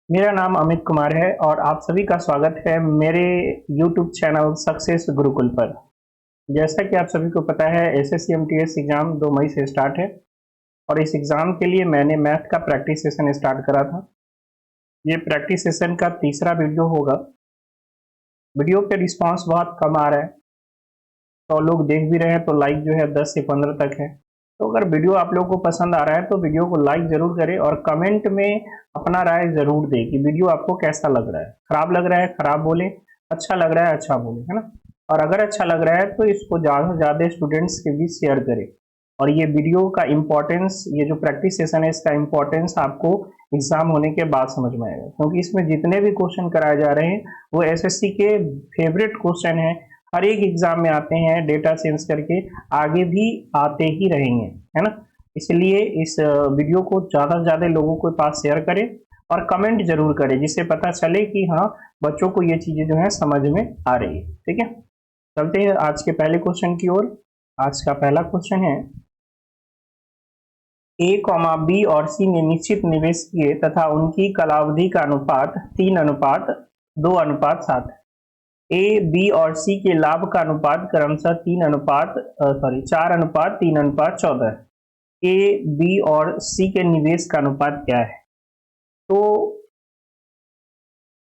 मेरा नाम अमित कुमार है और आप सभी का स्वागत है मेरे YouTube चैनल सक्सेस गुरुकुल पर। जैसा कि आप सभी को पता है एसएससी एमटीएस एग्ज़ाम 2 मई से स्टार्ट है और इस एग्ज़ाम के लिए मैंने मैथ का प्रैक्टिस सेशन स्टार्ट करा था। ये प्रैक्टिस सेशन का तीसरा वीडियो होगा। वीडियो पे रिस्पांस बहुत कम आ रहा है, तो लोग देख भी रहे हैं तो लाइक जो है 10 से 15 तक है। तो अगर वीडियो आप लोगों को पसंद आ रहा है तो वीडियो को लाइक ज़रूर करें और कमेंट में अपना राय ज़रूर दें कि वीडियो आपको कैसा लग रहा है। खराब लग रहा है खराब बोलें, अच्छा लग रहा है अच्छा बोलें, है ना। और अगर अच्छा लग रहा है तो इसको ज़्यादा से ज़्यादा स्टूडेंट्स के बीच शेयर करें। और ये वीडियो का इम्पोर्टेंस, ये जो प्रैक्टिस सेशन है इसका इम्पोर्टेंस आपको एग्जाम होने के बाद समझ में आएगा, क्योंकि इसमें जितने भी क्वेश्चन कराए जा रहे हैं वो एसएससी के फेवरेट क्वेश्चन है। हर एक एग्जाम में आते हैं, डेटा सेंस करके आगे भी आते ही रहेंगे, है ना। इसलिए इस वीडियो को ज़्यादा से ज़्यादा लोगों के पास शेयर करें और कमेंट जरूर करें, जिससे पता चले कि हाँ, बच्चों को ये चीज़ें जो है समझ में आ रही है। ठीक है, चलते हैं आज के पहले क्वेश्चन की ओर। आज का पहला क्वेश्चन है, ए कॉमा बी और सी ने निश्चित निवेश किए तथा उनकी कालावधि का अनुपात 3:2:7 है। ए बी और सी के लाभ का अनुपात क्रमशः 4:3:14 है। ए बी और सी के निवेश का अनुपात क्या है? तो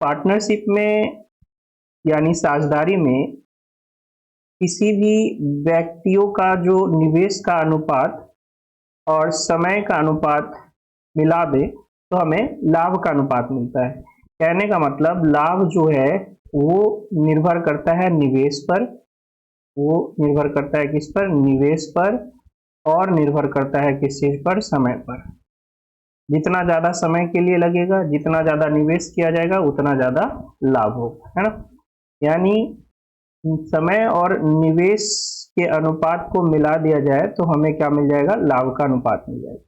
पार्टनरशिप में यानी साझेदारी में किसी भी व्यक्तियों का जो निवेश का अनुपात और समय का अनुपात मिला दे तो हमें लाभ का अनुपात मिलता है। कहने का मतलब लाभ जो है वो निर्भर करता है निवेश पर, वो निर्भर करता है किस पर? निवेश पर। और निर्भर करता है किस चीज पर? समय पर। जितना ज्यादा समय के लिए लगेगा, जितना ज्यादा निवेश किया जाएगा उतना ज्यादा लाभ होगा, है ना। यानी समय और निवेश के अनुपात को मिला दिया जाए तो हमें क्या मिल जाएगा? लाभ का अनुपात मिल जाएगा।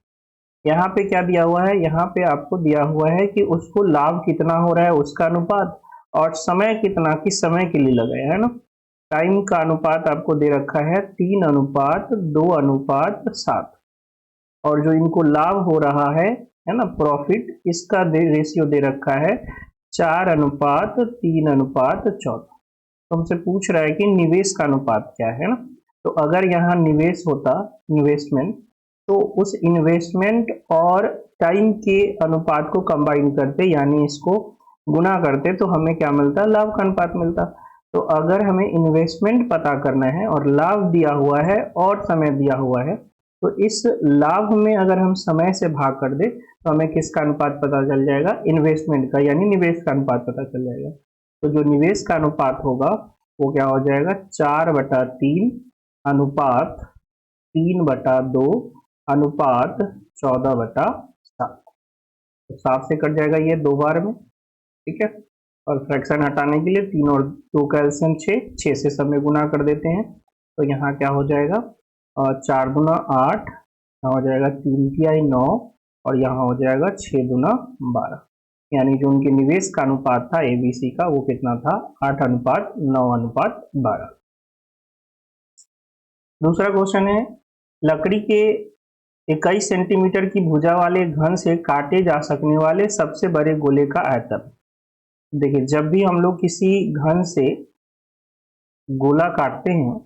यहाँ पे क्या दिया हुआ है? यहाँ पे आपको दिया हुआ है कि उसको लाभ कितना हो रहा है उसका अनुपात, और समय कितना, किस समय के लिए लगाया है ना। टाइम का अनुपात आपको दे रखा है 3:2:7, और जो इनको लाभ हो रहा है ना, प्रॉफिट, इसका रेशियो दे रखा है 4:3:14। तो हमसे पूछ रहा है कि निवेश का अनुपात क्या है ना। तो अगर यहाँ निवेश होता, इन्वेस्टमेंट, तो उस इन्वेस्टमेंट और टाइम के अनुपात को कंबाइन करते, यानी इसको गुना करते, तो हमें क्या मिलता? लाभ का अनुपात मिलता। तो अगर हमें इन्वेस्टमेंट पता करना है और लाभ दिया हुआ है और समय दिया हुआ है, तो इस लाभ में अगर हम समय से भाग कर दे तो हमें किसका अनुपात पता चल जाएगा? इन्वेस्टमेंट का, यानी निवेश का अनुपात पता चल जाएगा। तो जो निवेश का अनुपात होगा वो क्या हो जाएगा? 4/3 अनुपात 3/2 अनुपात 14/7। तो 7 से कट जाएगा ये 2 बार में, ठीक है। और फ्रैक्शन हटाने के लिए 3 और 2 का एलसीएम 6 से सब में गुना कर देते हैं। तो यहाँ क्या हो जाएगा? 4×2=8, यहाँ हो जाएगा 3×9, और यहाँ हो जाएगा 6×2=12। यानी जो उनके निवेश का अनुपात था एबीसी का, वो कितना था? 8:9:12। दूसरा क्वेश्चन है, लकड़ी के 21 सेंटीमीटर की भुजा वाले घन से काटे जा सकने वाले सबसे बड़े गोले का आयतन। देखिए, जब भी हम लोग किसी घन से गोला काटते हैं,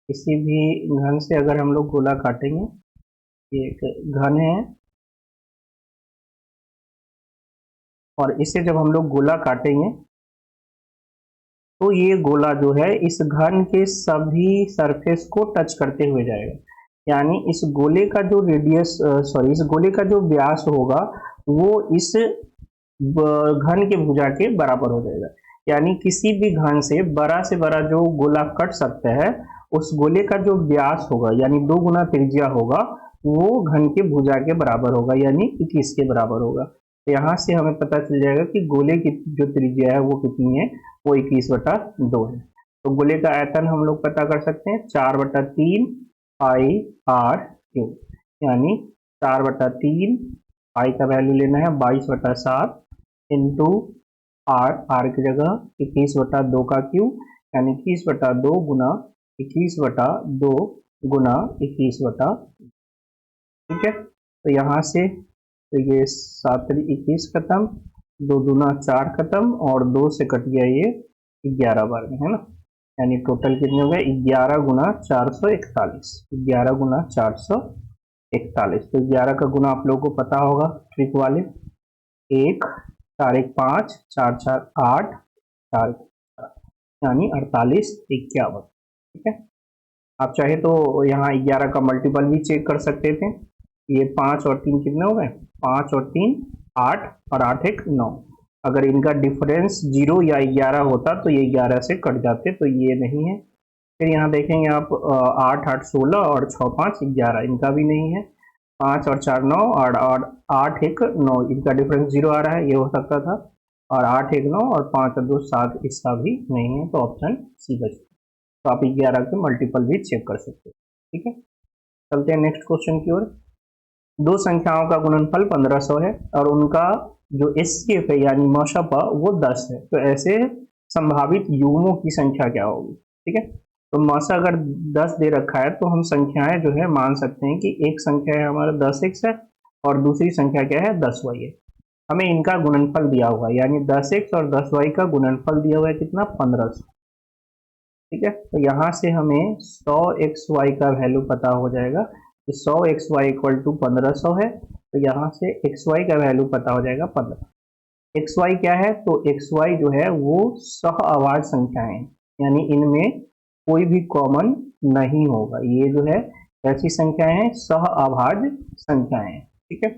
किसी भी घन से अगर हम लोग गोला काटेंगे, ये एक घन है और इसे जब हम लोग गोला काटेंगे तो ये गोला जो है इस घन के सभी सरफेस को टच करते हुए जाएगा। यानी इस गोले का जो रेडियस, इस गोले का जो व्यास होगा वो इस घन के भुजा के बराबर हो जाएगा। यानी किसी भी घन से बड़ा जो गोला कट सकता है, उस गोले का जो व्यास होगा यानी 2 गुना त्रिज्या होगा, वो घन के भुजा के बराबर होगा, यानी 21 के बराबर होगा। तो यहाँ से हमें पता चल जाएगा कि गोले की जो त्रिज्या है वो कितनी है? वो 21/2 है। तो गोले का आयतन हम लोग पता कर सकते हैं 4/3 पाई आर क्यूब, यानी 4/3, पाई का वैल्यू लेना है 22/7 इंटू आर की जगह 21/2 का क्यूब, यानी 21/2 गुना 21/2 गुना 21/, ठीक है। तो यहाँ से तो ये 7×3=21 खत्म, 2 दूना 4 खत्म और 2 से कट गया ये 11 बार में, है ना। यानी टोटल कितने हो गए 11 गुना 441, 11 गुना 441। तो 11 का गुना आप लोगों को पता होगा ट्रिक वाले, 1 4 1 5 4 4 8 4 यानी 48 51। ठीक है, आप चाहे तो यहाँ 11 का मल्टीपल भी चेक कर सकते थे। ये 5 और 3 कितने हो गए, 5 और 3 8 और 8 1 9। अगर इनका डिफरेंस 0 या 11 होता तो ये 11 से कट जाते, तो ये नहीं है। फिर यहाँ देखेंगे आप 8 8 16 और 6 5 11, इनका भी नहीं है। 5 और 4 9 और 8 1 9, इनका डिफरेंस 0 आ रहा है, ये हो सकता था। और 8 1 9 और 5 और 2 7, इसका भी नहीं है, तो ऑप्शन सी बचता। तो आप 11 के मल्टीपल भी चेक कर सकते हैं। ठीक है, चलते हैं नेक्स्ट क्वेश्चन की ओर। दो संख्याओं का गुणनफल 1500 है और उनका जो एचसीएफ है यानी मशप वो 10 है, तो ऐसे संभावित युग्मों की संख्या क्या होगी। ठीक है, तो मशा अगर 10 दे रखा है तो हम संख्याएं जो है मान सकते हैं कि एक संख्या है हमारा 10x है और दूसरी संख्या क्या है 10y है। हमें इनका गुणनफल दिया हुआ है, यानी 10x और 10y का गुणनफल दिया हुआ है कितना 1500। ठीक है, तो यहाँ से हमें 100xy का वैल्यू पता हो जाएगा कि 100xy इक्वल टू 1500 है, तो यहाँ से xy का वैल्यू पता हो जाएगा 15। xy क्या है, तो xy जो है वो सह अभाज्य संख्याएं, यानी इनमें कोई भी कॉमन नहीं होगा। ये जो है ऐसी संख्याएं हैं सह अभाज्य संख्याएं। ठीक है,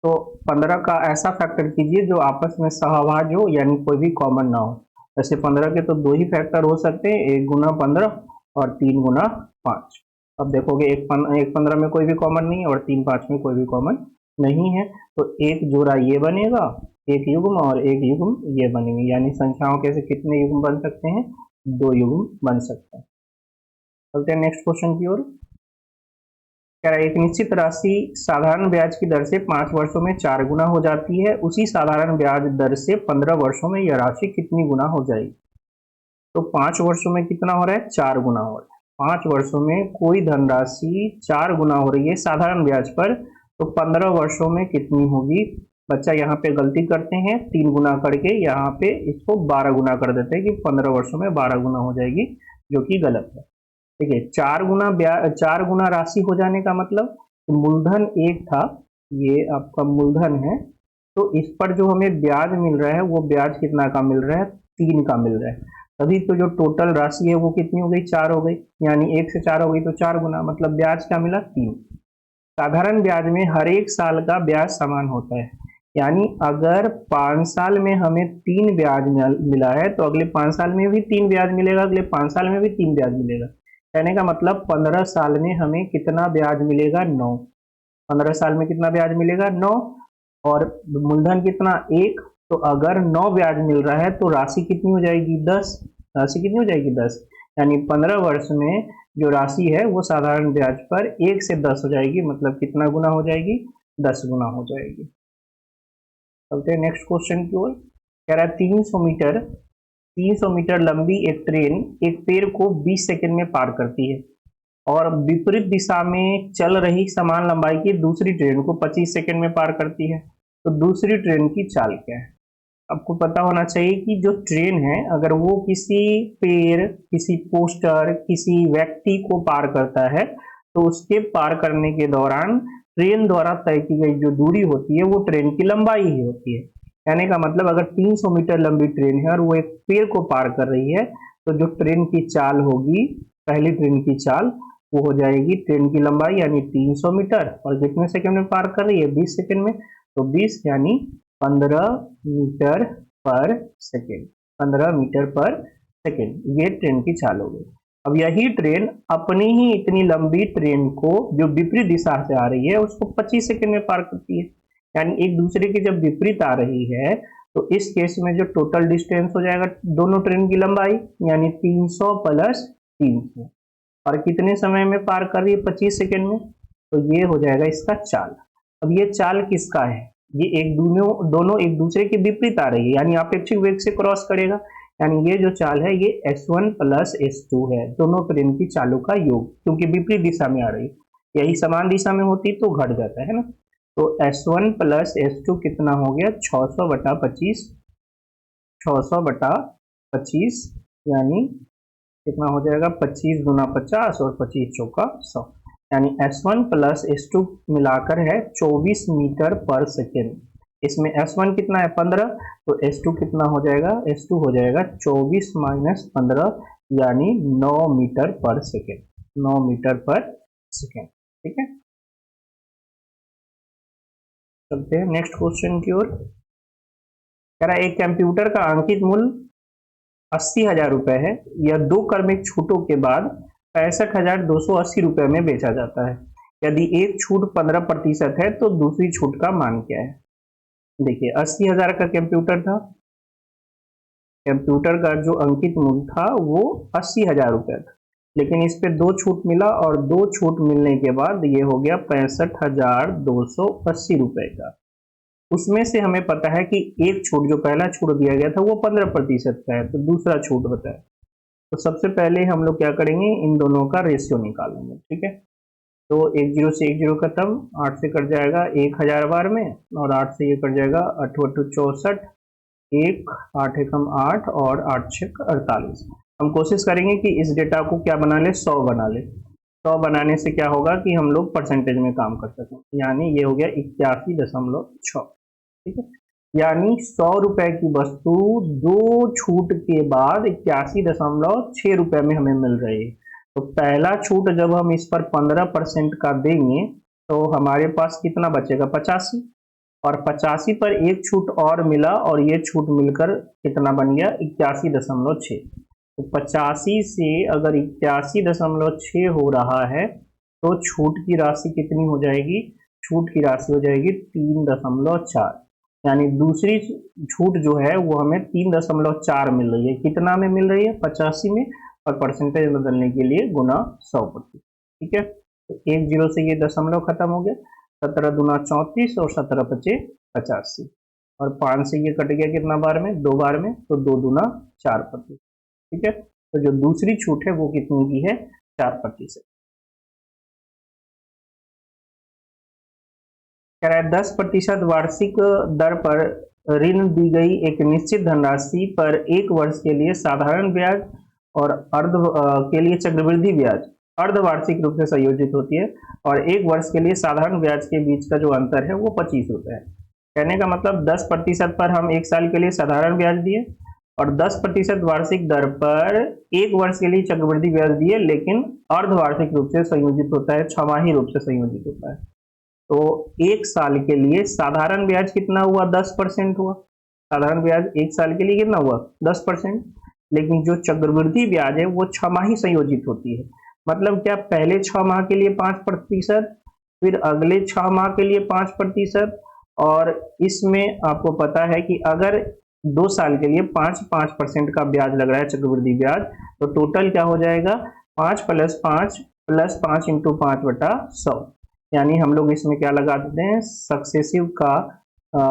तो 15 का ऐसा फैक्टर कीजिए जो आपस में सहअभाज्य हो, यानी कोई भी कॉमन ना हो। वैसे 15 के तो 2 ही फैक्टर हो सकते हैं, 1 गुना 15 और 3 गुना 5। अब देखोगे एक 15 में कोई भी कॉमन नहीं है और 3 5 में कोई भी कॉमन नहीं है, तो एक जोड़ा ये बनेगा, एक युग्म और एक युग्म ये बनेंगे, यानी संख्याओं के से कितने युग्म बन सकते हैं, 2 युग्म बन सकते हैं। चलते हैं नेक्स्ट क्वेश्चन की ओर। एक निश्चित राशि साधारण ब्याज की दर से 5 वर्षों में 4 गुना हो जाती है, उसी साधारण ब्याज दर से 15 वर्षों में यह राशि कितनी गुना हो जाएगी। तो 5 वर्षों में कितना हो रहा है, 4 गुना हो रहा है। 5 वर्षों में कोई धनराशि 4 गुना हो रही है साधारण ब्याज पर, तो 15 वर्षों में कितनी होगी। बच्चा यहाँ पे गलती करते हैं, 3 गुना करके यहाँ पे इसको 12 गुना कर देते हैं कि 15 वर्षों में 12 गुना हो जाएगी, जो कि गलत है। ठीक है, 4 गुना राशि हो जाने का मतलब, तो मूलधन 1 था, ये आपका मूलधन है, तो इस पर जो हमें ब्याज मिल रहा है वो ब्याज कितना का मिल रहा है, 3 का मिल रहा है। तभी तो जो टोटल राशि है वो कितनी हो गई, 4 हो गई, यानी 1 से 4 हो गई तो 4 गुना, मतलब ब्याज क्या मिला 3। साधारण ब्याज में हर एक साल का ब्याज समान होता है, यानी अगर 5 साल में हमें 3 ब्याज मिला है तो अगले 5 साल में भी 3 ब्याज मिलेगा, अगले 5 साल में भी 3 ब्याज मिलेगा। कहने का मतलब 15 साल में हमें कितना ब्याज मिलेगा, 9। 15 साल में कितना ब्याज मिलेगा, 9, और मूलधन कितना 1, तो अगर 9 ब्याज मिल रहा है तो राशि कितनी हो जाएगी 10। राशि कितनी हो जाएगी 10, यानी 15 वर्ष में जो राशि है वो साधारण ब्याज पर 1 से 10 हो जाएगी, मतलब कितना गुना हो जाएगी, 10 गुना हो जाएगी। चलते हैं नेक्स्ट क्वेश्चन की ओर। कह रहा है 300 मीटर लंबी एक ट्रेन एक पेड़ को 20 सेकंड में पार करती है और विपरीत दिशा में चल रही समान लंबाई की दूसरी ट्रेन को 25 सेकंड में पार करती है, तो दूसरी ट्रेन की चाल क्या है। आपको पता होना चाहिए कि जो ट्रेन है अगर वो किसी पेड़, किसी पोस्टर, किसी व्यक्ति को पार करता है तो उसके पार करने के दौरान ट्रेन द्वारा तय की गई जो दूरी होती है वो ट्रेन की लंबाई ही होती है। कहने का मतलब अगर 300 मीटर लंबी ट्रेन है और वो एक पेड़ को पार कर रही है, तो जो ट्रेन की चाल होगी, पहली ट्रेन की चाल, वो हो जाएगी ट्रेन की लंबाई यानी 300 मीटर, और कितने सेकंड में पार कर रही है, 20 सेकंड में, तो 20 यानी 15 मीटर पर सेकंड। 15 मीटर पर सेकंड, ये ट्रेन की चाल हो गई। अब यही ट्रेन अपनी ही इतनी लंबी ट्रेन को जो विपरीत दिशा से आ रही है उसको 25 सेकंड में पार करती है, यानी एक दूसरे की जब विपरीत आ रही है तो इस केस में जो टोटल डिस्टेंस हो जाएगा दोनों ट्रेन की लंबाई, यानी 300 प्लस 300, और कितने समय में पार कर रही है, 25 सेकंड में, तो ये हो जाएगा इसका चाल। अब ये चाल किसका है, ये दोनों एक दूसरे के विपरीत आ रही है, यानी अपेक्षित वेग से क्रॉस करेगा, यानी ये जो चाल है ये S1 प्लस S2 है, दोनों ट्रेन की चालों का योग, क्योंकि विपरीत दिशा में आ रही है। यही समान दिशा में होती तो घट जाता है ना। तो S1 प्लस S2 कितना हो गया 600 बटा 25, 600 बटा 25 यानी कितना हो जाएगा 25 गुना 50 और 25 चौका 100, यानी S1 प्लस S2 मिलाकर है 24 मीटर पर सेकेंड। इसमें S1 कितना है 15, तो S2 कितना हो जाएगा, S2 हो जाएगा 24 माइनस 15 यानी 9 मीटर पर सेकेंड, 9 मीटर पर सेकेंड। ठीक है, चलते हैं नेक्स्ट क्वेश्चन की ओर। कह रहा है एक कंप्यूटर का अंकित मूल्य 80,000 रुपए है, यह 2 क्रमिक छूटों के बाद 65,280 रुपए में बेचा जाता है। यदि एक छूट 15% है तो दूसरी छूट का मान क्या है। देखिए 80,000 का कंप्यूटर था, कंप्यूटर का जो अंकित मूल्य था वो 80,000 रुपए था, लेकिन इस पे 2 छूट मिला और 2 छूट मिलने के बाद ये हो गया 65,280 रुपए का। उसमें से हमें पता है कि एक छूट जो पहला छूट दिया गया था वो 15% का है, तो दूसरा छूट बताए। तो सबसे पहले हम लोग क्या करेंगे, इन दोनों का रेशियो निकालेंगे। ठीक है, तो 10 से 10 खत्म, 8 से कट जाएगा 1000 बार में, और 8 से ये कट जाएगा 8 8 64, 1 8 एकम 8 और 8 6 48। हम कोशिश करेंगे कि इस डेटा को क्या बना ले, 100 बना ले। 100 बनाने से क्या होगा कि हम लोग परसेंटेज में काम कर सकें, यानी ये हो गया 81.6। ठीक है, यानी 100 रुपए की वस्तु 2 छूट के बाद 81.6 रुपए में हमें मिल रही है। तो पहला छूट जब हम इस पर 15% का देंगे तो हमारे पास कितना बचेगा 85, और 85 पर एक छूट और मिला और ये छूट मिलकर कितना बन गया 81.6। तो 85 से अगर 81.6 हो रहा है तो छूट की राशि कितनी हो जाएगी, छूट की राशि हो जाएगी 3.4, यानी दूसरी छूट जो है वो हमें 3.4 मिल रही है। कितना में मिल रही है 85 में, और परसेंटेज बदलने के लिए गुना 100%। ठीक है, तो 10 से ये दशमलव खत्म हो गया, 17 दूना 34 और 17 पचे 85, और 5 से ये कट गया कितना बार में, 2 बार में, तो 2 दूना 4%। ठीक है, तो जो दूसरी छूट है वो कितनी की है 4%। कह रहा है 10% वार्षिक दर पर ऋण दी गई एक निश्चित धनराशि पर 1 वर्ष के लिए साधारण ब्याज और अर्ध के लिए चक्रवृद्धि ब्याज अर्धवार्षिक रूप से संयोजित होती है, और 1 वर्ष के लिए साधारण ब्याज के बीच का जो अंतर है वो 25 रुपए है। कहने का मतलब 10% पर हम 1 साल के लिए साधारण ब्याज दिए और 10% वार्षिक दर पर 1 वर्ष के लिए चक्रवृद्धि ब्याज दिए, लेकिन अर्धवार्षिक रूप से संयोजित होता है, छमाही रूप से संयोजित होता है। तो 1 साल के लिए साधारण ब्याज कितना हुआ 10% हुआ, साधारण ब्याज 1 साल के लिए कितना हुआ 10%, लेकिन जो चक्रवृद्धि ब्याज है वो छमाही संयोजित होती है। मतलब क्या, पहले 6 माह के लिए 5%, फिर अगले 6 माह के लिए 5%, और इसमें आपको पता है कि अगर 2 साल के लिए 5% का ब्याज लग रहा है चक्रवृद्धि ब्याज, तो टोटल क्या हो जाएगा 5 + 5 इंटू 5 बटा 100, यानी हम लोग इसमें क्या लगा देते हैं सक्सेसिव का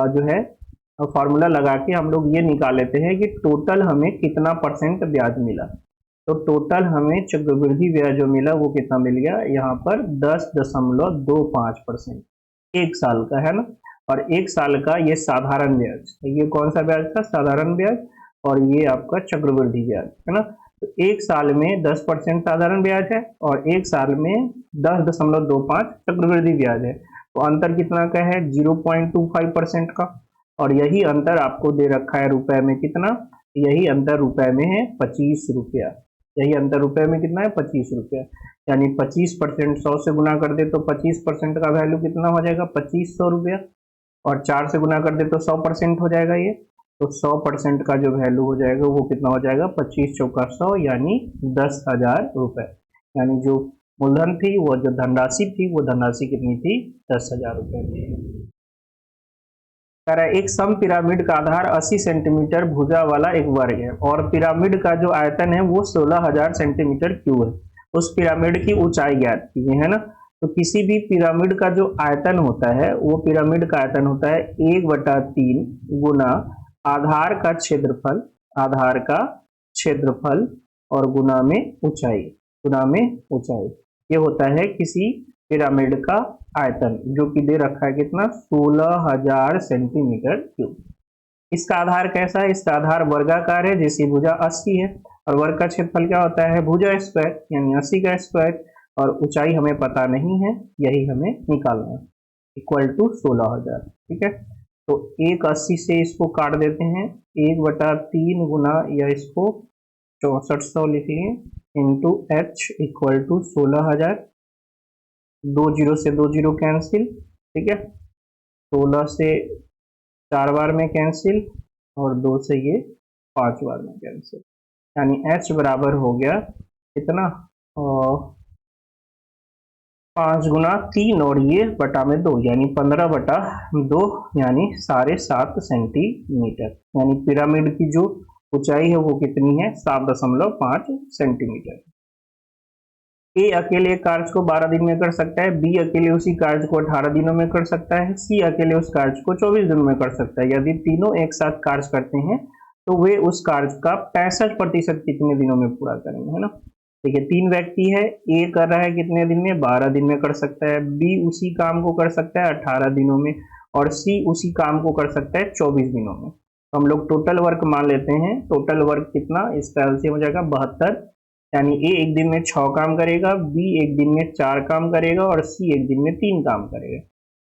जो है फॉर्मूला लगा के हम लोग ये निकाल लेते हैं कि टोटल हमें कितना परसेंट ब्याज मिला। तो टोटल हमें चक्रवृद्धि ब्याज जो मिला वो कितना मिल गया, यहाँ पर 10.25% 1 साल का है ना, और 1 साल का ये साधारण ब्याज, ये कौन सा ब्याज था साधारण ब्याज, और ये आपका चक्रवृद्धि ब्याज है ना। तो 1 साल में 10% साधारण ब्याज है और 1 साल में 10.25 चक्रवृद्धि ब्याज है, तो अंतर कितना का है 0.25% का, और यही अंतर आपको दे रखा है रुपए में कितना, यही अंतर रुपए में है 25 रुपया, यही अंतर रुपए में कितना है 25 रुपया, यानी 25% 100 से गुना कर दे तो 25% का वैल्यू कितना हो जाएगा 2500 रुपया, और 4 से गुना कर दे तो 100% हो जाएगा ये, तो 100% का जो वैल्यू हो जाएगा वो कितना हो जाएगा 25 चौका 100 यानी 10,000 रुपए, यानी जो मूलधन थी वो जो धनराशि थी वो धनराशि कितनी थी 10,000 रुपए थी। एक सम पिरामिड का आधार 80 सेंटीमीटर भुजा वाला एक वर्ग है और पिरामिड का जो आयतन है वो 16,000 सेंटीमीटर क्यूब है। उस पिरामिड की ऊंचाई ज्ञात कीजिए, है ना। तो किसी भी पिरामिड का जो आयतन होता है वो पिरामिड का आयतन होता है 1/3 गुना आधार का क्षेत्रफल, आधार का क्षेत्रफल और गुना में ऊंचाई, गुना में ऊंचाई। ये होता है किसी पिरामिड का आयतन, जो कि दे रखा है कितना, 16,000 सेंटीमीटर क्यूब। इसका आधार कैसा है, इसका आधार वर्गाकार है जिसकी भुजा 80 है, और वर्ग का क्षेत्रफल क्या होता है, भुजा स्क्वायर यानी 80 का स्क्वायर, और ऊंचाई हमें पता नहीं है, यही हमें निकालना है, इक्वल टू 16,000। ठीक है, तो 180 से इसको काट देते हैं, 1/3 गुना, या इसको 6400 लिख लिए, into H equal to 16,000, 2 zero से 2 जीरो कैंसिल। ठीक है, 16 से 4 बार में कैंसिल, और 2 से ये 5 बार में कैंसिल, यानी h बराबर हो गया कितना, 5 गुना 3 और ये बटा में 2, यानी 15/2, यानी 7.5 सेंटीमीटर। यानी पिरामिड की जो ऊंचाई है वो कितनी है, 7.5 सेंटीमीटर। ए अकेले कार्य को 12 दिन में कर सकता है, बी अकेले उसी कार्य को 18 दिनों में कर सकता है, सी अकेले उस कार्य को 24 दिनों में कर सकता है। यदि तीनों एक साथ कार्य करते हैं तो वे उस कार्य का 65% कितने दिनों में पूरा करेंगे, है ना। देखिए, 3 व्यक्ति है, ए कर रहा है कितने दिन में, 12 दिन में कर सकता है, बी उसी काम को कर सकता है 18 दिनों में, और सी उसी काम को कर सकता है 24 दिनों में। तो हम लोग टोटल वर्क मान लेते हैं, टोटल वर्क कितना, इसका एलसीएम हो जाएगा 72, यानी ए एक दिन में 6 काम करेगा, बी एक दिन में 4 काम करेगा, और सी एक दिन में 3 काम करेगा।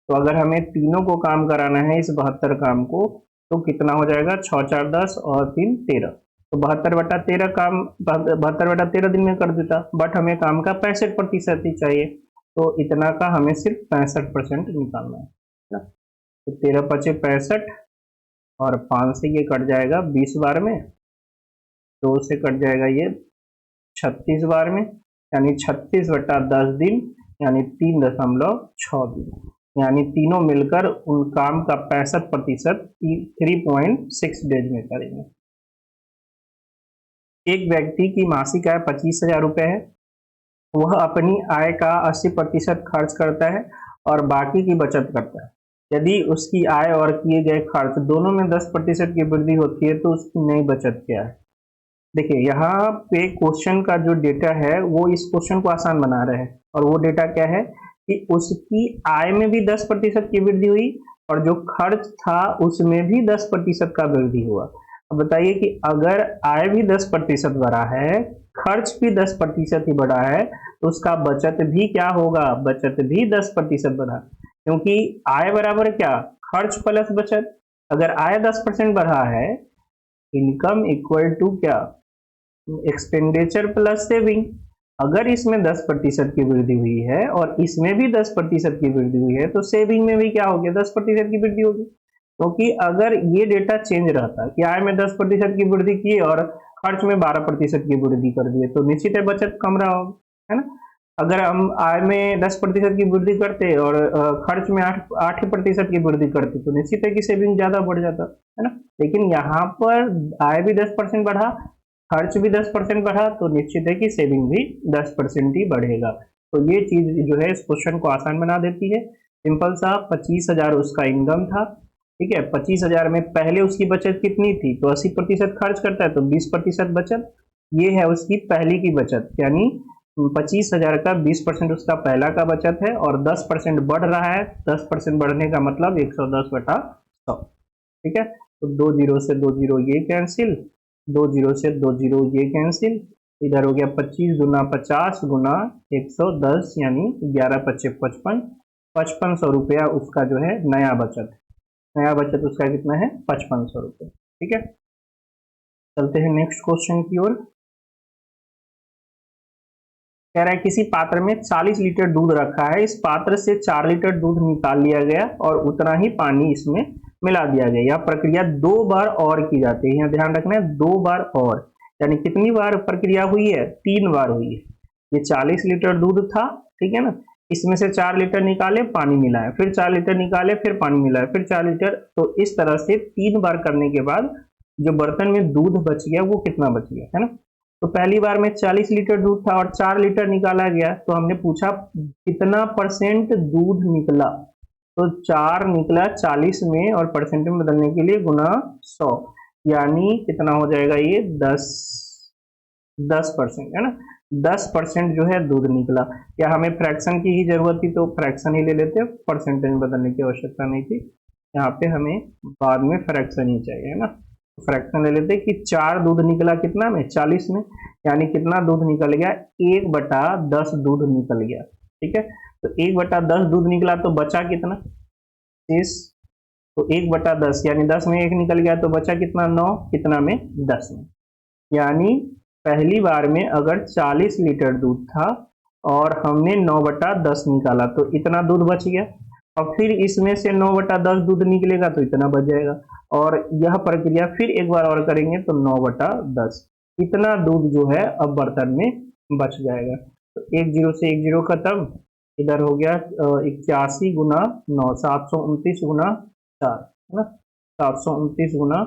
तो अगर हमें तीनों को काम कराना है इस 72 काम को, तो कितना हो जाएगा, 6 4 10 और 3 13, तो 72/13 काम 72/13 दिन में कर देता, बट हमें काम का 65% ही चाहिए, तो इतना का हमें सिर्फ 65% निकालना है। तो 13 पचे 65, और 5 से ये कट जाएगा 20 बार में, 2 से कट जाएगा ये 36 बार में, यानी 36/10 दिन, यानी 3.6 दिन, यानी तीनों मिलकर उन काम का 65% 3.6 डेज में करेंगे। एक व्यक्ति की मासिक आय 25,000 रुपये है, वह अपनी आय का 80% खर्च करता है और बाकी की बचत करता है। यदि उसकी आय और किए गए खर्च दोनों में 10% की वृद्धि होती है तो उसकी नई बचत क्या है। देखिए, यहाँ पे क्वेश्चन का जो डेटा है वो इस क्वेश्चन को आसान बना रहे हैं, और वो डेटा क्या है कि उसकी आय में भी 10% की वृद्धि हुई, और जो खर्च था उसमें भी 10% का वृद्धि हुआ। अब बताइए कि अगर आय भी 10% बढ़ा है, खर्च भी 10% ही बढ़ा है, तो उसका बचत भी क्या होगा, बचत भी 10% बढ़ा, क्योंकि आय बराबर क्या, खर्च प्लस बचत। अगर आय 10% बढ़ा है, इनकम इक्वल टू क्या, एक्सपेंडिचर प्लस सेविंग। अगर इसमें 10% की वृद्धि हुई है और इसमें भी 10% की वृद्धि हुई है, तो सेविंग में भी क्या होगी, 10% की वृद्धि होगी। क्योंकि अगर ये डेटा चेंज रहता कि आय में 10% की वृद्धि की और खर्च में 12% की वृद्धि कर दिए, तो निश्चित है बचत कम रहा होगा, है ना। अगर हम आय में 10% की वृद्धि करते और खर्च में 8% की वृद्धि करते, तो निश्चित है कि सेविंग ज्यादा बढ़ जाता, है ना। लेकिन यहाँ पर आय भी 10% बढ़ा, खर्च भी 10% बढ़ा, तो निश्चित है कि सेविंग भी 10% ही बढ़ेगा। तो ये चीज जो है इस क्वेश्चन को आसान बना देती है। सिंपल सा, 25,000 उसका इनकम था, ठीक है। 25,000 में पहले उसकी बचत कितनी थी, तो 80% खर्च करता है, तो 20% बचत, ये है उसकी पहली की बचत, यानी 25,000 का 20% उसका पहला का बचत है, और 10% बढ़ रहा है, 10% बढ़ने का मतलब 110/100, ठीक है। तो 2 जीरो से 2 जीरो ये कैंसिल, 2 जीरो से 2 जीरो ये कैंसिल, इधर हो गया 25 गुना 50 गुना 110, यानी 11 पच्चे 55, 5500 रुपया उसका जो है नया बचत, नया बचत उसका कितना है, 5500 रुपये, ठीक है। चलते हैं नेक्स्ट क्वेश्चन की ओर। कह रहा है किसी पात्र में 40 लीटर दूध रखा है, इस पात्र से 4 लीटर दूध निकाल लिया गया और उतना ही पानी इसमें मिला दिया गया। यह प्रक्रिया 2 बार और की जाती है, यहाँ ध्यान रखना है 2 बार और, यानी कितनी बार प्रक्रिया हुई है, 3 बार हुई है। ये 40 लीटर दूध था, ठीक है ना, इसमें से 4 लीटर निकाले, पानी मिलाए, फिर 4 लीटर निकाले, फिर पानी मिलाए, फिर 4 लीटर, तो इस तरह से 3 बार करने के बाद जो बर्तन में दूध बच गया वो कितना बच गया, है ना। तो पहली बार में 40 लीटर दूध था और 4 लीटर निकाला गया, तो हमने पूछा कितना परसेंट दूध निकला, तो 4 निकला 40 में, और परसेंट में बदलने के लिए गुना 100, यानी कितना हो जाएगा ये 10%, है ना। 10% जो है दूध निकला। या हमें फ्रैक्शन की ही जरूरत थी तो फ्रैक्शन ही ले लेते, परसेंटेज में बदलने की आवश्यकता नहीं थी। यहाँ पे हमें बाद में फ्रैक्शन ही चाहिए, है ना। फ्रैक्शन ले लेते कि 4 दूध निकला कितना में, 40 में, यानी कितना दूध निकल गया, 1/10 दूध निकल गया। ठीक है, तो 1/10 दूध निकला तो बचा कितना, 30। तो 1/10 यानी 10 में 1 निकल गया तो बचा कितना, 9, कितना में, 10 में। यानी पहली बार में अगर 40 लीटर दूध था और हमने 9/10 निकाला तो इतना दूध बच गया, और फिर इसमें से 9/10 दूध निकलेगा तो इतना बच जाएगा, और यह प्रक्रिया फिर एक बार और करेंगे तो 9/10 इतना दूध जो है अब बर्तन में बच जाएगा। तो 1 0 से 1 0 खत्म, इधर हो गया 81 गुना 9, 729 गुना 4, है ना, 729 गुना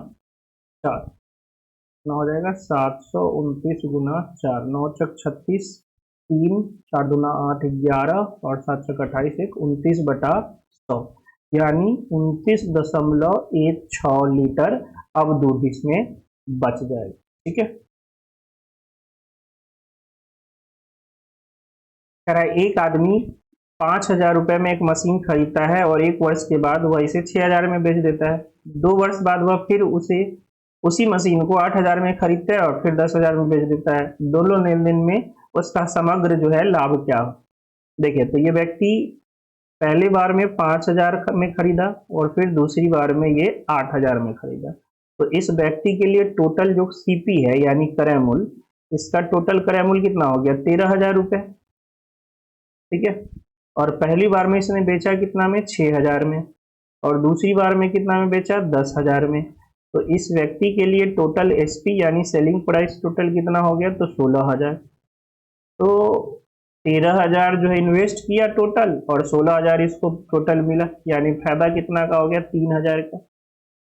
4 कितना हो जाएगा, 729 गुना 4, 9 चक 36, 3 4 दूना 8 11 और 7 चक 28 1 29/100, यानी 29.16 लीटर अब दूध इसमें बच जाएगा। ठीक है, कह रहा है एक आदमी 5,000 रुपए में एक मशीन खरीदता है और 1 वर्ष के बाद वह इसे 6,000 में बेच देता है। 2 वर्ष बाद वह फिर उसी मशीन को 8,000 में खरीदता है और फिर 10,000 में बेच देता है। दोनों लेन देन में उसका समग्र जो है लाभ क्या हो। देखिए, तो ये व्यक्ति पहली बार में 5,000 में खरीदा और फिर दूसरी बार में ये 8,000 में खरीदा। तो इस व्यक्ति के लिए टोटल जो सीपी है यानी क्रय मूल्य, इसका टोटल क्रय मूल्य कितना हो गया, 13,000 रुपए। ठीक है, और पहली बार में इसने बेचा कितना में, 6,000 में, और दूसरी बार में कितना में बेचा, 10,000 में। तो इस व्यक्ति के लिए टोटल एसपी यानी सेलिंग प्राइस टोटल कितना हो गया, तो 16,000। तो 13,000 जो है इन्वेस्ट किया टोटल और 16,000 इसको टोटल मिला, यानी फायदा कितना का हो गया, 3,000 का।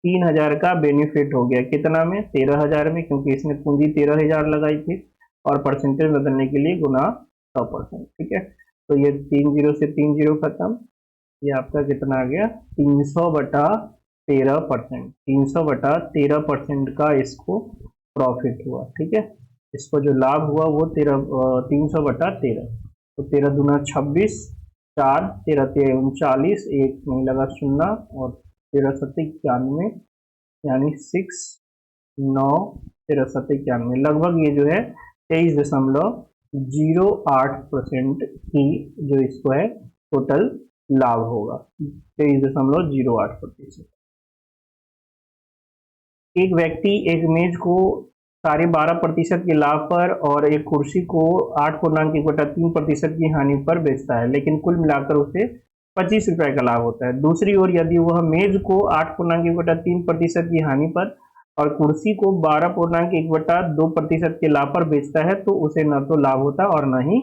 3,000 का बेनिफिट हो गया कितना में, 13,000 में, क्योंकि इसने पूंजी 13,000 लगाई थी और परसेंटेज बदलने के लिए गुना 100%। ठीक है, तो ये 3 0 से 3 0 खत्म, ये आपका कितना आ गया, 300/13%। 300/13% का इसको प्रॉफिट हुआ। ठीक है, इसको जो लाभ हुआ वो 300/13। तो 13 दूना 26, 4 13 13 39, 1 नहीं लगा 0, और 13 7 91, यानी 6 9 13 7 91, लगभग ये जो है 23.08% की जो इसको है टोटल लाभ होगा, 23.08%। एक व्यक्ति एक मेज को 12.5% के लाभ पर और एक कुर्सी को 8.1/3% की हानि पर बेचता है, लेकिन कुल मिलाकर उसे 25 रुपए का लाभ होता है। दूसरी ओर यदि वह मेज को 8.1/3% की हानि पर और कुर्सी को 12.1/2% के लाभ पर बेचता है तो उसे न तो लाभ होता और न ही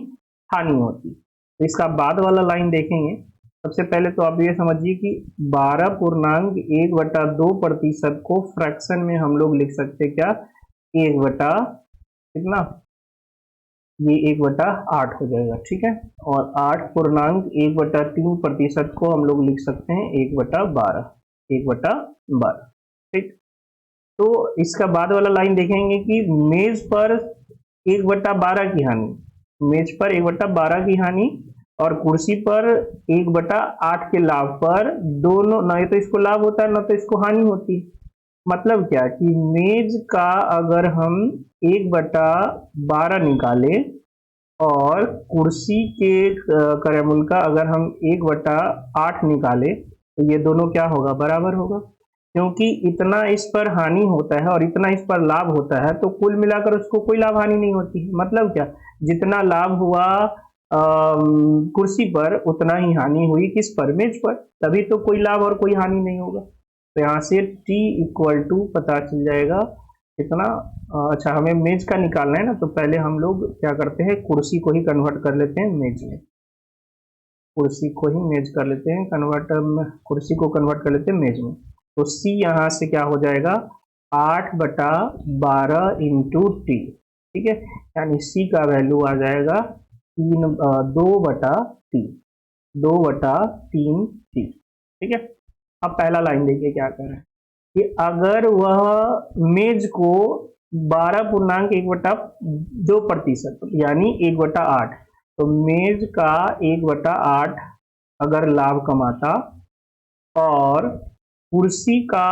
हानि होती। तो इसका बाद वाला लाइन देखेंगे। सबसे पहले तो आप ये समझिए कि 12.1/2% को फ्रैक्शन में हम लोग लिख सकते क्या, 1 बटा कितना, ये 1/8 हो जाएगा। ठीक है, और 8.1/3% को हम लोग लिख सकते हैं 1/12, 1/12। ठीक, तो इसका बाद वाला लाइन देखेंगे कि मेज पर 1/12 की हानि, मेज पर 1/12 की हानि और कुर्सी पर 1/8 के लाभ पर, दोनों न तो इसको लाभ होता है न तो इसको हानि होती। मतलब क्या कि मेज का अगर हम 1/12 निकाले और कुर्सी के क्रय मूल्य का अगर हम 1/8 निकाले तो ये दोनों क्या होगा, बराबर होगा, क्योंकि इतना इस पर हानि होता है और इतना इस पर लाभ होता है, तो कुल मिलाकर उसको कोई लाभ हानि नहीं होती। मतलब क्या, जितना लाभ हुआ कुर्सी पर उतना ही हानि हुई किस पर, मेज पर, तभी तो कोई लाभ और कोई हानि नहीं होगा। तो यहाँ से T = पता चल जाएगा कितना। अच्छा, हमें मेज का निकालना है ना, तो पहले हम लोग क्या करते हैं, कुर्सी को ही कन्वर्ट कर लेते हैं मेज में, कुर्सी को ही मेज कर लेते हैं कन्वर्ट, कुर्सी को कन्वर्ट कर लेते हैं मेज में। तो C यहाँ से क्या हो जाएगा, 8/12 इंटू T। ठीक है, यानी C का वैल्यू आ जाएगा 2/3, 2/3T। ठीक है, अब पहला लाइन देखिए क्या कर रहे हैं कि अगर वह मेज को 12.1/2% यानी 1/8। तो मेज का 1/8 अगर लाभ कमाता और कुर्सी का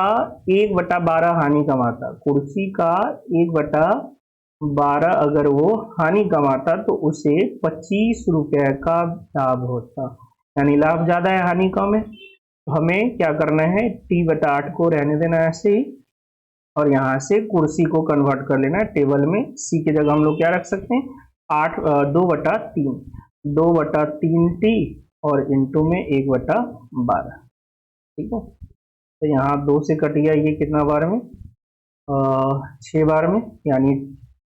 1/12 हानि कमाता, कुर्सी का 1/12 अगर वो हानि कमाता तो उसे 25 रुपए का लाभ होता। यानी लाभ ज्यादा है, हानि कम है। तो हमें क्या करना है, T/8 को रहने देना ऐसे ही और यहाँ से कुर्सी को कन्वर्ट कर लेना है टेबल में। सी की जगह हम लोग क्या रख सकते हैं, 2/3 और इंटू में 1/12। ठीक है, तो यहाँ 2 से कट गया, ये कितना बार में, 6 बार में, यानी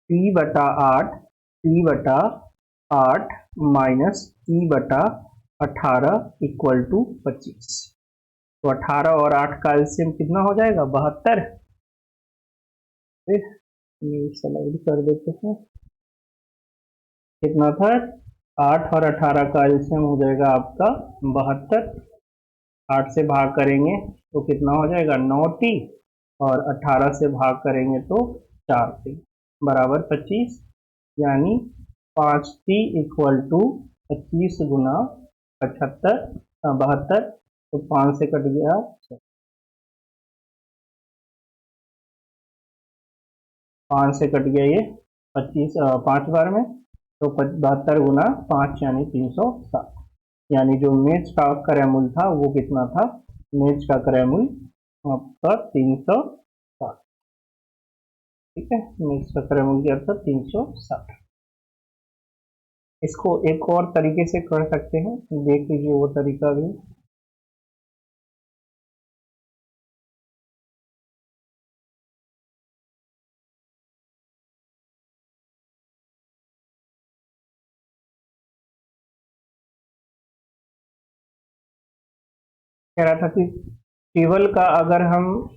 T/8 minus T/18 equal to 25। तो 18 और 8 का एलसीएम कितना हो जाएगा, 72। स्लाइड कर देते हैं, कितना था, 8 और 18 का एलसीएम हो जाएगा आपका 72। 8 से भाग करेंगे तो कितना हो जाएगा, 9T, और 18 से भाग करेंगे तो 4T बराबर 25। यानी 5T इक्वल टू 25 गुना 72। तो 5 से कट गया, 5 से कट गया ये 25 5 बार में, तो 72 गुना 5 यानी 360। यानी जो मेज का क्रय मूल्य था वो कितना था, मेज का क्रय मूल्य आपका 360। ठीक है, मेज का क्रय मूल्य क्या था, 360। इसको एक और तरीके से कर सकते हैं, देख लीजिए वो तरीका भी। कह रहा था कि टेबल का अगर हम,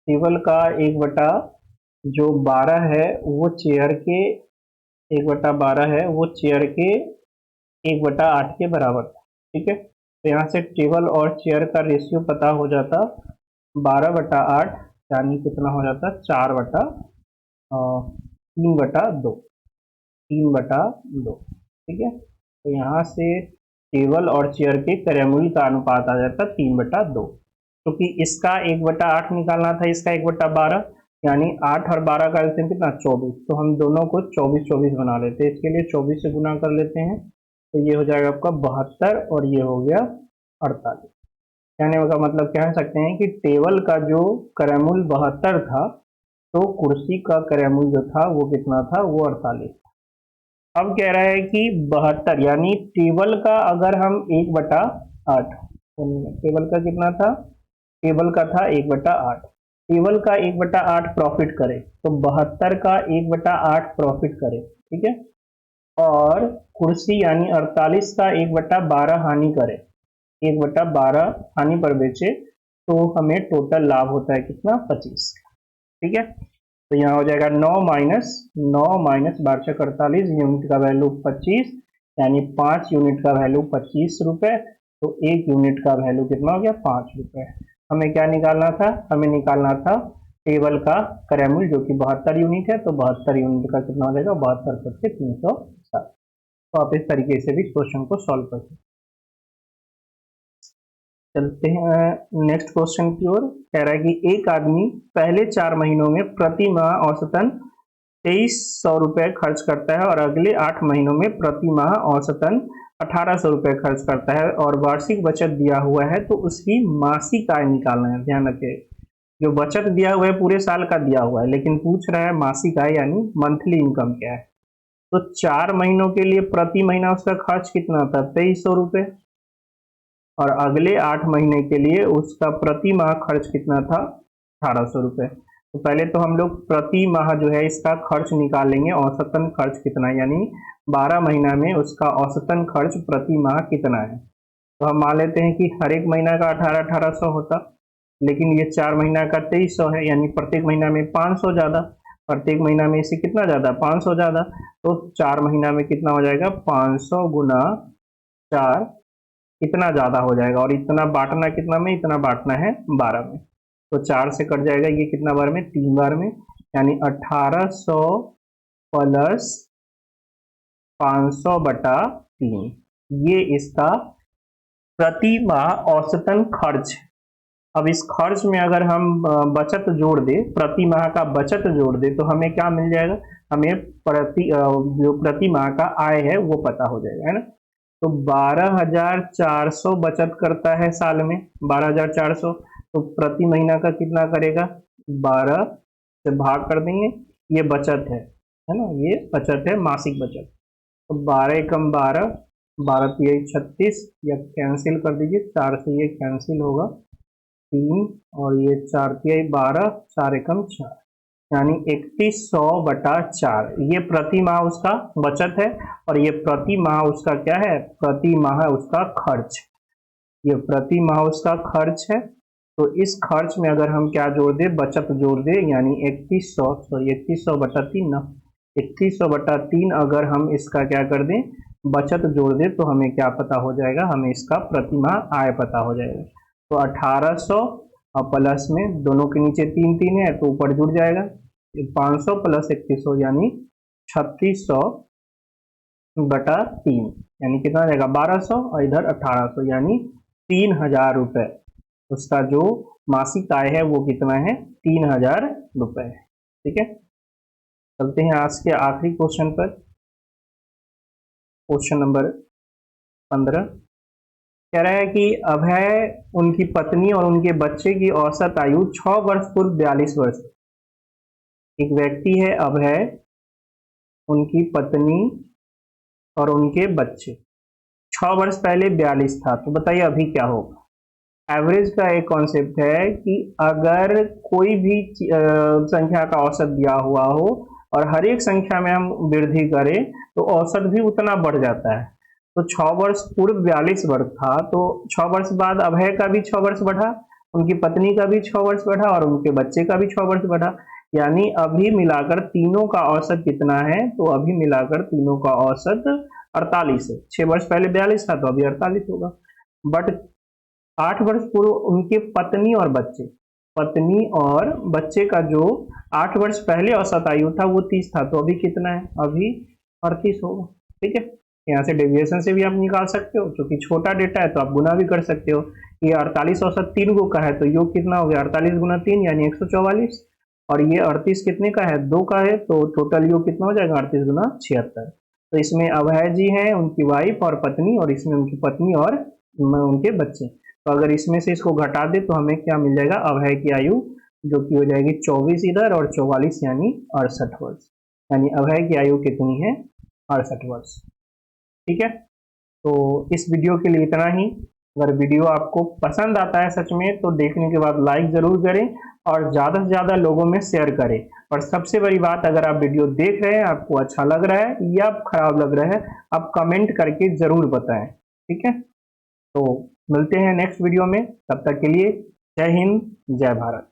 टेबल का 1/12 है वो चेयर के 1/12 है वो चेयर के 1/8 के बराबर था। ठीक है, तो यहाँ से टेबल और चेयर का रेशियो पता हो जाता, 12/8 यानी कितना हो जाता, 3/2। 3/2। ठीक है, तो यहाँ से टेबल और चेयर के क्रय मूल्य का अनुपात आ जाता 3/2। क्योंकि इसका 1/8 निकालना था, इसका 1/12, यानी 8 और 12 का एलसीएम कितना, 24। तो हम दोनों को 24 बना लेते हैं, इसके लिए 24 से गुना कर लेते हैं, तो ये हो जाएगा आपका 72 और ये हो गया 48। कहने का मतलब कह सकते हैं कि टेबल का जो क्रय मूल्य 72 था, तो कुर्सी का क्रय मूल्य जो था वो कितना था, वो 48। अब कह रहा है कि 72 यानी टेबल का अगर हम 1/8, टेबल का कितना था, टेबल का था 1/8, टेबल का 1/8 प्रॉफिट करे तो 72 का 1/8 प्रॉफिट करे। ठीक है, और कुर्सी यानी 48 का 1/12 हानि करे, 1/12 हानि पर बेचे, तो हमें टोटल लाभ होता है कितना, 25। ठीक है, तो यहाँ हो जाएगा 9 - 12 × 48 यूनिट का वैल्यू 25, यानी 5 यूनिट का वैल्यू 25 रुपए। तो 1 यूनिट का वैल्यू कितना हो गया, 5 रुपए। हमें क्या निकालना था, हमें निकालना था टेबल का क्रय मूल्य जो कि 72 यूनिट है, तो 72 यूनिट का कितना हो जाएगा, 72 करके 360। तो आप इस तरीके से भी क्वेश्चन को सॉल्व कर सकते। चलते हैं नेक्स्ट क्वेश्चन की ओर। कह रहा है कि एक आदमी पहले 4 महीनों में प्रति माह औसतन 2300 रुपए खर्च करता है और अगले 8 महीनों में प्रति माह औसतन 1800 रुपए खर्च करता है और वार्षिक बचत दिया हुआ है, तो उसकी मासिक आय निकालना है। ध्यान रखिए, जो बचत दिया हुआ है पूरे साल का दिया हुआ है, लेकिन पूछ रहा है मासिक आय यानी मंथली इनकम क्या है। तो 4 महीनों के लिए प्रति महीना उसका खर्च कितना था, 2300 रुपए, और अगले 8 महीने के लिए उसका प्रति माह खर्च कितना था, 1800 रुपए। तो पहले तो हम लोग प्रति माह जो है इसका खर्च निकालेंगे, औसतन खर्च कितना है, यानी 12 महीना में उसका औसतन खर्च प्रति माह कितना है। तो हम मान लेते हैं कि हर एक महीना का 1800 होता, लेकिन ये 4 महीना का 2300 है, यानी प्रत्येक महीना में 500 ज्यादा, प्रत्येक महीना में इसे कितना ज्यादा, 500 ज्यादा। तो 4 महीना में कितना हो जाएगा, 500 गुना 4 इतना ज्यादा हो जाएगा, और इतना बांटना कितना में, इतना बांटना है 12 में। तो 4 से कट जाएगा, ये कितना बार में, 3 बार में, यानी 1800 प्लस 500/3, ये इसका प्रति माह औसतन खर्च है। अब इस खर्च में अगर हम बचत जोड़ दे, प्रति माह का बचत जोड़ दे, तो हमें क्या मिल जाएगा, हमें जो प्रति माह का आय है वो पता हो जाएगा, है ना। तो 12,400 बचत करता है साल में, 12,400, तो प्रति महीना का कितना करेगा, 12 से भाग कर देंगे, ये बचत है ना, ये बचत है, मासिक बचत। तो 12 एकम 12, 12 तिहाई 36, या कैंसिल कर दीजिए, 4 से ये कैंसिल होगा, 3 और ये 4 तिहाई 12, 4 एकम 4, यानी 3100/4, ये प्रति माह उसका बचत है, और ये प्रति माह उसका क्या है, प्रति माह उसका खर्च, ये प्रति माह उसका खर्च है। तो इस खर्च में अगर हम क्या जोड़ दे, बचत जोड़ दे, यानी 3100/3 ना, 3100/3 अगर हम इसका क्या कर दें, बचत जोड़ दे, तो हमें क्या पता हो जाएगा, हमें इसका प्रति माह आय पता हो जाएगा। तो 1800 और प्लस में दोनों के नीचे 3 3 है तो ऊपर जुड़ जाएगा, 500 प्लस 3100 यानी 3600/3, यानी कितना आ जाएगा, 1200, और इधर 1800, यानी 3000 रुपये उसका जो मासिक आय है वो कितना है, 3000 रुपये। ठीक है, चलते हैं आज के आखिरी क्वेश्चन पर, क्वेश्चन नंबर 15। कह रहा है कि अभय, उनकी पत्नी और उनके बच्चे की औसत आयु 6 वर्ष पूर्व 42 वर्ष। एक व्यक्ति है अभय, उनकी पत्नी और उनके बच्चे, 6 वर्ष पहले 42 था, तो बताइए अभी क्या होगा। एवरेज का एक कॉन्सेप्ट है कि अगर कोई भी संख्या का औसत दिया हुआ हो और हर एक संख्या में हम वृद्धि करें तो औसत भी उतना बढ़ जाता है। तो 6 वर्ष पूर्व 42 वर्ष था, तो 6 वर्ष बाद अभय का भी 6 वर्ष बढ़ा, उनकी पत्नी का भी 6 वर्ष बढ़ा, और उनके बच्चे का भी 6 वर्ष बढ़ा, यानी अभी मिलाकर तीनों का औसत कितना है, तो अभी मिलाकर तीनों का औसत 48 है। 6 वर्ष पहले 42 था तो अभी 48 होगा। बट 8 वर्ष पूर्व उनके पत्नी और बच्चे का जो 8 वर्ष पहले औसत आयु था वो 30 था, तो अभी कितना है, अभी 38 होगा। ठीक है, यहाँ से डेविएशन से भी आप निकाल सकते हो, क्योंकि छोटा डेटा है तो आप गुना भी कर सकते हो। ये 48 औसत 3 गो का है, तो योग कितना हो गया, 48 गुना 3 यानी 144, और ये 38 कितने का है, 2 का है, तो टोटल योग कितना हो जाएगा, 38 गुना 76। तो इसमें अभय जी हैं, उनकी वाइफ और पत्नी, और इसमें उनकी पत्नी और उनके बच्चे। तो अगर इसमें से इसको घटा दे तो हमें क्या मिल जाएगा, अभय की आयु जो कि हो जाएगी 24 इधर और 44 यानी 68 वर्ष, यानी अभय की आयु कितनी है, 68 वर्ष। ठीक है, तो इस वीडियो के लिए इतना ही। अगर वीडियो आपको पसंद आता है सच में, तो देखने के बाद लाइक जरूर करें और ज़्यादा से ज़्यादा लोगों में शेयर करें। और सबसे बड़ी बात, अगर आप वीडियो देख रहे हैं, आपको अच्छा लग रहा है या खराब लग रहा है, आप कमेंट करके ज़रूर बताएं। ठीक है, तो मिलते हैं नेक्स्ट वीडियो में, तब तक के लिए जय हिंद, जय भारत।